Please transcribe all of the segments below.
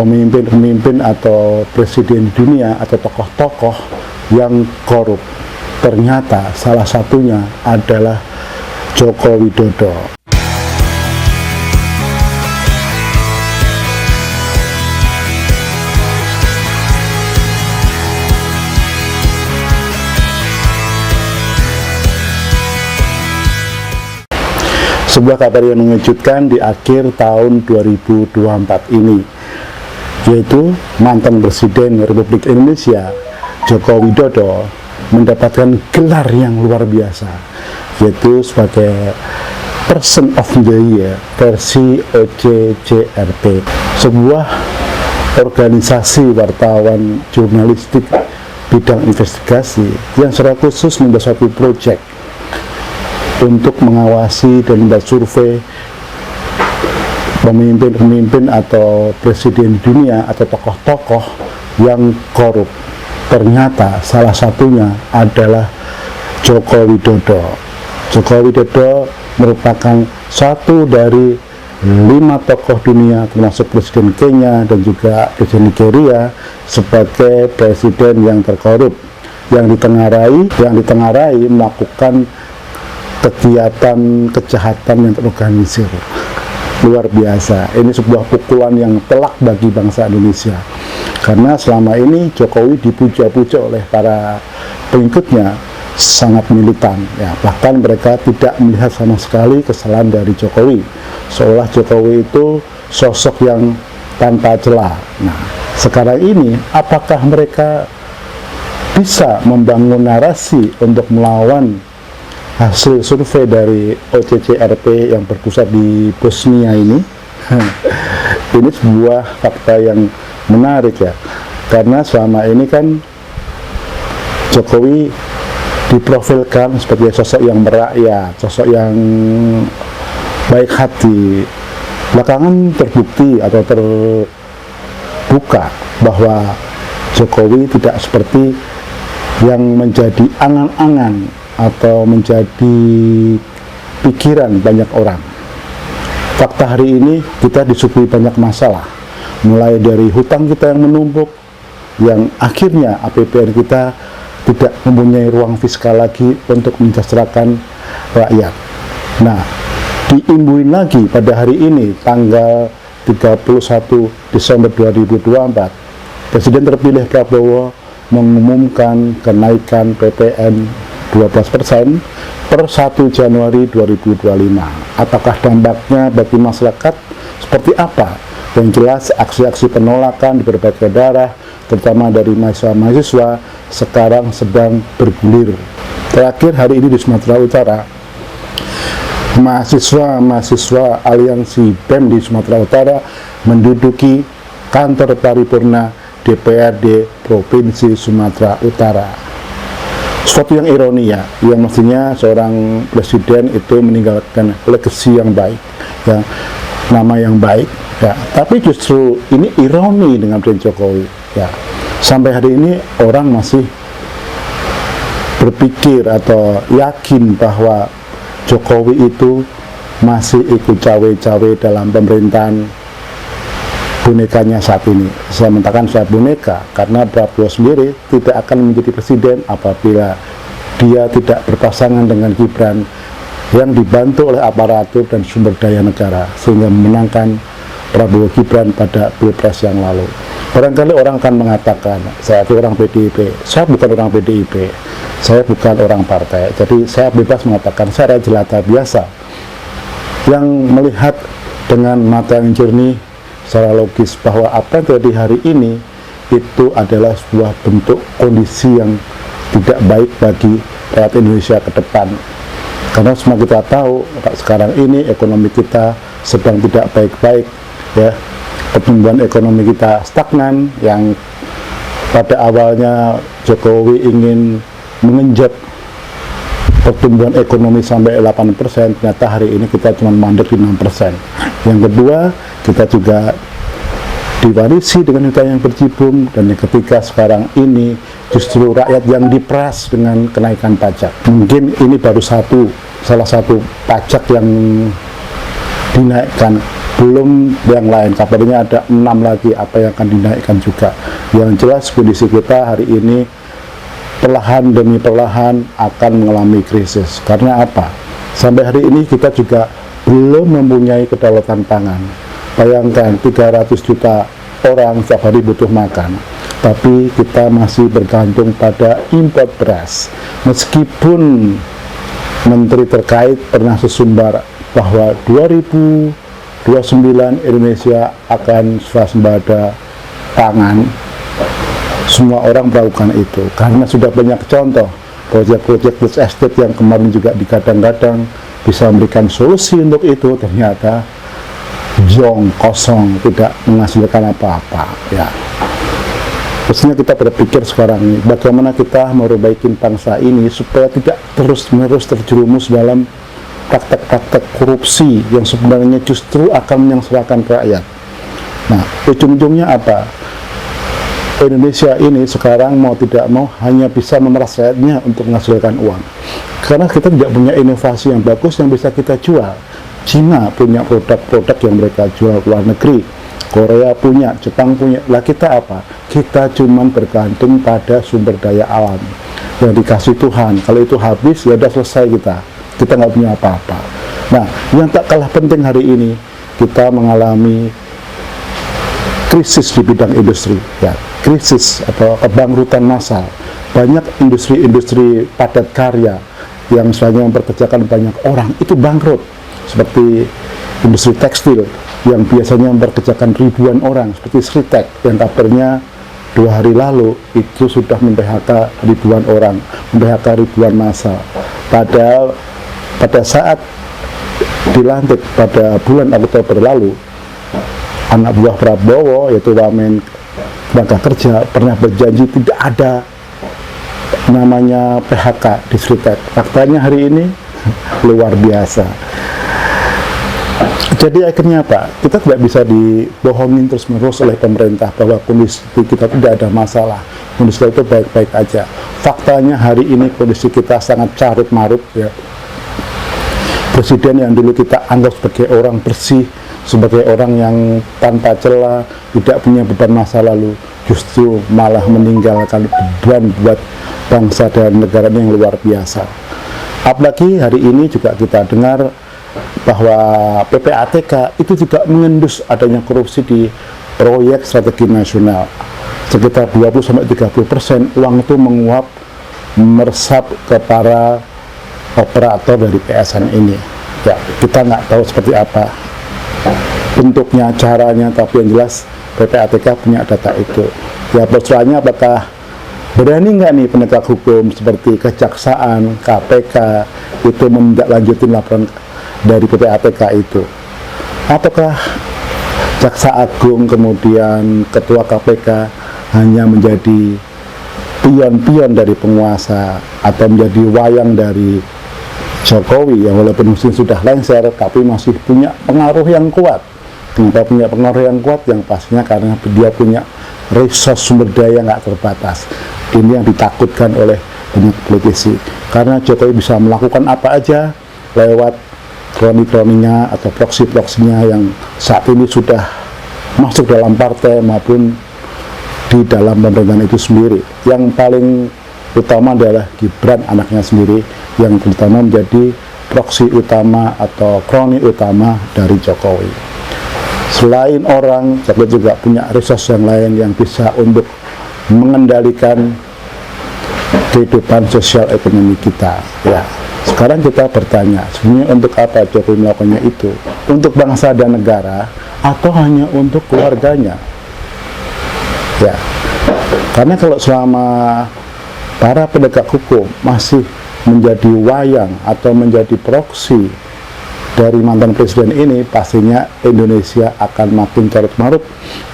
pemimpin-pemimpin atau presiden di dunia atau tokoh-tokoh yang korup. Ternyata salah satunya adalah Joko Widodo. Sebuah kabar yang mengejutkan di akhir tahun 2024 ini, yaitu mantan Presiden Republik Indonesia Joko Widodo mendapatkan gelar yang luar biasa, yaitu sebagai Person of the Year versi OCCRP, sebuah organisasi wartawan jurnalistik bidang investigasi yang secara khusus membuat suatu proyek untuk mengawasi dan membuat survei pemimpin-pemimpin atau presiden di dunia atau tokoh-tokoh yang korup. Ternyata salah satunya adalah Joko Widodo. Joko Widodo merupakan satu dari 5 tokoh dunia, termasuk Presiden Kenya dan juga Presiden Nigeria, sebagai presiden yang terkorup, yang ditengarai melakukan kegiatan kejahatan yang terorganisir. Luar biasa. Ini sebuah pukulan yang telak bagi bangsa Indonesia, karena selama ini Jokowi dipuja-puja oleh para pengikutnya sangat militan, ya, bahkan mereka tidak melihat sama sekali kesalahan dari Jokowi, seolah Jokowi itu sosok yang tanpa celah. Nah, sekarang ini apakah mereka bisa membangun narasi untuk melawan hasil survei dari OCCRP yang berpusat di Bosnia ini? Ini sebuah fakta yang menarik, ya, karena selama ini kan Jokowi diprofilkan sebagai sosok yang merakyat, sosok yang baik hati. Belakangan terbukti atau terbuka bahwa Jokowi tidak seperti yang menjadi angan-angan atau menjadi pikiran banyak orang. Fakta hari ini kita disuguhi banyak masalah, mulai dari hutang kita yang menumpuk, yang akhirnya APBN kita tidak mempunyai ruang fiskal lagi untuk mensejahterakan rakyat. Nah, diimbuin lagi pada hari ini tanggal 31 Desember 2024, Presiden terpilih Prabowo mengumumkan kenaikan PPN 12% per 1 Januari 2025. Apakah dampaknya bagi masyarakat seperti apa? Yang jelas aksi-aksi penolakan di berbagai daerah, terutama dari mahasiswa, sekarang sedang bergulir. Terakhir hari ini di Sumatera Utara, mahasiswa Aliansi BEM di Sumatera Utara menduduki kantor paripurna DPRD Provinsi Sumatera Utara. Suatu yang ironi, ya, yang mestinya seorang presiden itu meninggalkan legacy yang baik, ya, nama yang baik, ya, tapi justru ini ironi dengan Presiden Jokowi, ya. Sampai hari ini orang masih berpikir atau yakin bahwa Jokowi itu masih ikut cawe-cawe dalam pemerintahan bonekanya saat ini. Saya mengatakan saya boneka karena Prabowo sendiri tidak akan menjadi presiden apabila dia tidak berpasangan dengan Gibran yang dibantu oleh aparatur dan sumber daya negara, sehingga memenangkan Prabowo Gibran pada Pilpres yang lalu. Barangkali orang akan mengatakan, saya itu orang PDIP. Saya bukan orang PDIP, saya bukan orang partai, jadi saya bebas mengatakan saya jelata biasa yang melihat dengan mata yang jernih secara logis bahwa apa yang terjadi hari ini itu adalah sebuah bentuk kondisi yang tidak baik bagi rakyat Indonesia ke depan. Karena semua kita tahu sekarang ini ekonomi kita sedang tidak baik-baik, ya. Pertumbuhan ekonomi kita stagnan, yang pada awalnya Jokowi ingin mengenjot pertumbuhan ekonomi sampai 8%, ternyata hari ini kita cuma mandek di 6%. Yang kedua, kita juga diwarisi dengan hutang yang berjibun, dan yang ketiga sekarang ini justru rakyat yang diperas dengan kenaikan pajak. Mungkin ini baru salah satu pajak yang dinaikkan belum yang lain, kabarnya ada 6 lagi apa yang akan dinaikkan juga. Yang jelas kondisi kita hari ini perlahan demi perlahan akan mengalami krisis. Karena apa? Sampai hari ini kita juga belum mempunyai kedaulatan pangan. Bayangkan 300 juta orang setiap hari butuh makan, tapi kita masih bergantung pada impor beras. Meskipun menteri terkait pernah sesumbar bahwa 2029 Indonesia akan swasembada pangan, semua orang melakukan itu karena sudah banyak contoh proyek-proyek food estate yang kemarin juga digadang-gadang bisa memberikan solusi untuk itu, ternyata jong kosong, tidak menghasilkan apa-apa. Ya, pastinya kita berpikir sekarang ini bagaimana kita memperbaiki bangsa ini supaya tidak terus-menerus terjerumus dalam praktek-praktek korupsi yang sebenarnya justru akan menyengsarakan rakyat. Nah, ujung-ujungnya apa? Indonesia ini sekarang mau tidak mau hanya bisa memeras rakyatnya untuk menghasilkan uang, karena kita tidak punya inovasi yang bagus yang bisa kita jual. Cina punya produk-produk yang mereka jual ke luar negeri, Korea punya, Jepang punya. Lah kita apa? Kita cuman bergantung pada sumber daya alam yang dikasih Tuhan. Kalau itu habis, ya udah selesai kita nggak punya apa-apa. Nah, yang tak kalah penting hari ini, kita mengalami krisis di bidang industri, ya, krisis atau kebangkrutan massal. Banyak industri-industri padat karya yang misalnya mempekerjakan banyak orang itu bangkrut, seperti industri tekstil yang biasanya mempekerjakan ribuan orang, seperti Sritek yang kabarnya 2 hari lalu itu sudah mem-PHK ribuan orang, mem-PHK ribuan massal. Padahal pada saat dilantik pada bulan Oktober lalu, anak buah Prabowo yaitu Wamen Tenaga Kerja pernah berjanji tidak ada namanya PHK di Sritek. Faktanya hari ini luar biasa. Jadi akhirnya apa? Kita tidak bisa dibohongin terus-menerus oleh pemerintah bahwa kondisi kita tidak ada masalah, kondisi kita itu baik-baik aja. Faktanya hari ini kondisi kita sangat carut-marut, ya. Presiden yang dulu kita anggap sebagai orang bersih, sebagai orang yang tanpa celah, tidak punya beban masa lalu, justru malah meninggalkan beban buat bangsa dan negara yang luar biasa. Apalagi hari ini juga kita dengar bahwa PPATK itu juga mengendus adanya korupsi di proyek strategi nasional. Sekitar 20-30% uang itu menguap meresap ke para operator dari PSN ini. Ya, kita nggak tahu seperti apa bentuknya, caranya, tapi yang jelas PPATK punya data itu. Ya, persoalannya apakah berani nggak nih penegak hukum seperti Kejaksaan, KPK itu menindaklanjutin laporan dari PPATK itu? Apakah Jaksa Agung kemudian Ketua KPK hanya menjadi pion-pion dari penguasa atau menjadi wayang dari Jokowi yang walaupun mesin sudah lengser tapi masih punya pengaruh yang kuat? Kenapa punya pengaruh yang kuat? Yang pastinya karena dia punya resource sumber daya nggak terbatas. Ini yang ditakutkan oleh banyak politisi, karena Jokowi bisa melakukan apa aja lewat kroni-kroninya atau proksi-proksinya yang saat ini sudah masuk dalam partai maupun di dalam pemerintahan itu sendiri. Yang paling utama adalah Gibran, anaknya sendiri, yang terutama menjadi proksi utama atau kroni utama dari Jokowi. Selain orang, Jokowi juga punya resource yang lain yang bisa untuk mengendalikan kehidupan sosial ekonomi kita. Ya, sekarang kita bertanya, sebenarnya untuk apa Jokowi melakukannya itu? Untuk bangsa dan negara atau hanya untuk keluarganya? Ya, karena kalau selama para penegak hukum masih menjadi wayang atau menjadi proksi dari mantan presiden ini, pastinya Indonesia akan makin carut-marut,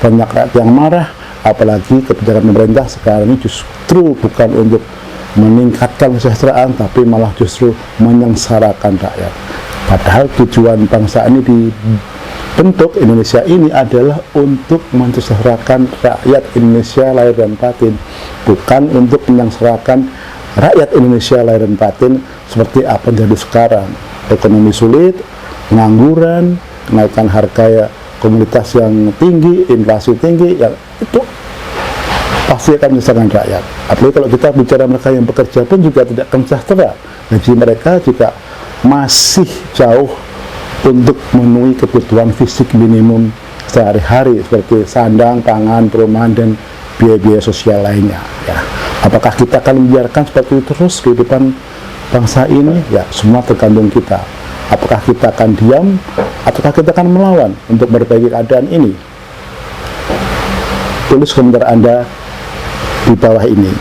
banyak rakyat yang marah. Apalagi kebijakan pemerintah sekarang ini justru bukan untuk meningkatkan kesejahteraan, tapi malah justru menyengsarakan rakyat. Padahal tujuan bangsa ini dibentuk, Indonesia ini adalah untuk mensejahterakan rakyat Indonesia lahir dan batin, bukan untuk menyengsarakan rakyat Indonesia lahir dan batin seperti apa yang jadi sekarang. Ekonomi sulit, pengangguran, naikkan harga ya, komoditas yang tinggi, inflasi tinggi, ya itu pasti akan menyusahkan rakyat. Apalagi kalau kita bicara mereka yang bekerja pun juga tidak akan sejahtera. Gaji mereka juga masih jauh untuk memenuhi kebutuhan fisik minimum sehari-hari seperti sandang, pangan, perumahan, dan biaya-biaya sosial lainnya. Ya. Apakah kita akan membiarkan seperti itu terus kehidupan bangsa ini? Ya, semua tergantung kita. Apakah kita akan diam, ataukah kita akan melawan untuk memperbaiki keadaan ini? Tulis komentar Anda di bawah ini.